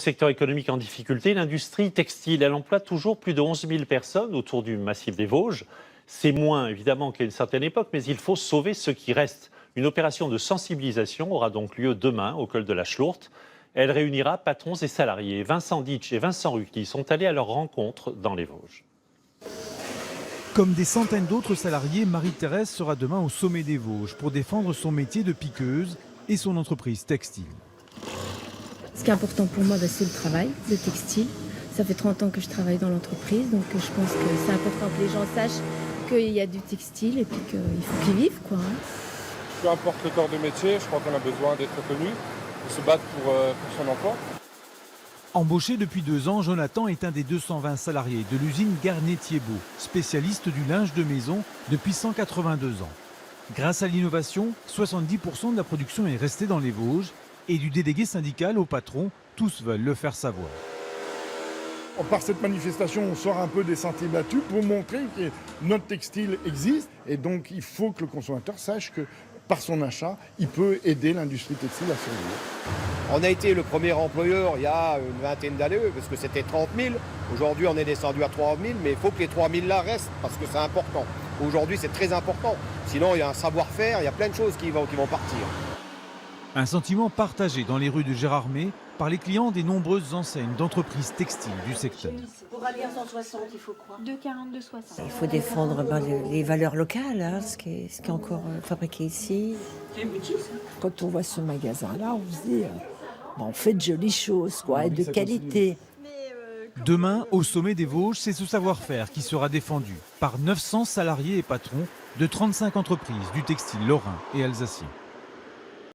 Secteur économique en difficulté, l'industrie textile, elle emploie toujours plus de 11 000 personnes autour du massif des Vosges. C'est moins évidemment qu'à une certaine époque, mais il faut sauver ce qui reste. Une opération de sensibilisation aura donc lieu demain au col de la Schlourte. Elle réunira patrons et salariés. Vincent Ditch et Vincent Rucki sont allés à leur rencontre dans les Vosges. Comme des centaines d'autres salariés, Marie-Thérèse sera demain au sommet des Vosges pour défendre son métier de piqueuse et son entreprise textile. Ce qui est important pour moi, c'est le travail, le textile. Ça fait 30 ans que je travaille dans l'entreprise, donc je pense que c'est important que les gens sachent qu'il y a du textile et puis qu'il faut qu'ils vivent, quoi. Peu importe le corps de métier, je crois qu'on a besoin d'être reconnu, de se battre pour son emploi. Embauché depuis 2 ans, Jonathan est un des 220 salariés de l'usine Garnet-Thiebaud, spécialiste du linge de maison depuis 182 ans. Grâce à l'innovation, 70% de la production est restée dans les Vosges et du délégué syndical au patron, tous veulent le faire savoir. Par cette manifestation, on sort un peu des sentiers battus pour montrer que notre textile existe et donc il faut que le consommateur sache que par son achat, il peut aider l'industrie textile à survivre. On a été le premier employeur il y a une vingtaine d'années, parce que c'était 30 000. Aujourd'hui, on est descendu à 3 000, mais il faut que les 3 000 là restent, parce que c'est important. Aujourd'hui, c'est très important. Sinon, il y a un savoir-faire, il y a plein de choses qui vont partir. Un sentiment partagé dans les rues de Gérardmer par les clients des nombreuses enseignes d'entreprises textiles du secteur. Pour aller à 160, il faut quoi ? 2,40, 2,60. Il faut défendre les valeurs locales, hein, ce qui est encore fabriqué ici. Quand on voit ce magasin-là, on se dit, on fait de jolies choses, quoi, et de qualité. Demain, au sommet des Vosges, c'est ce savoir-faire qui sera défendu par 900 salariés et patrons de 35 entreprises du textile lorrain et alsacien.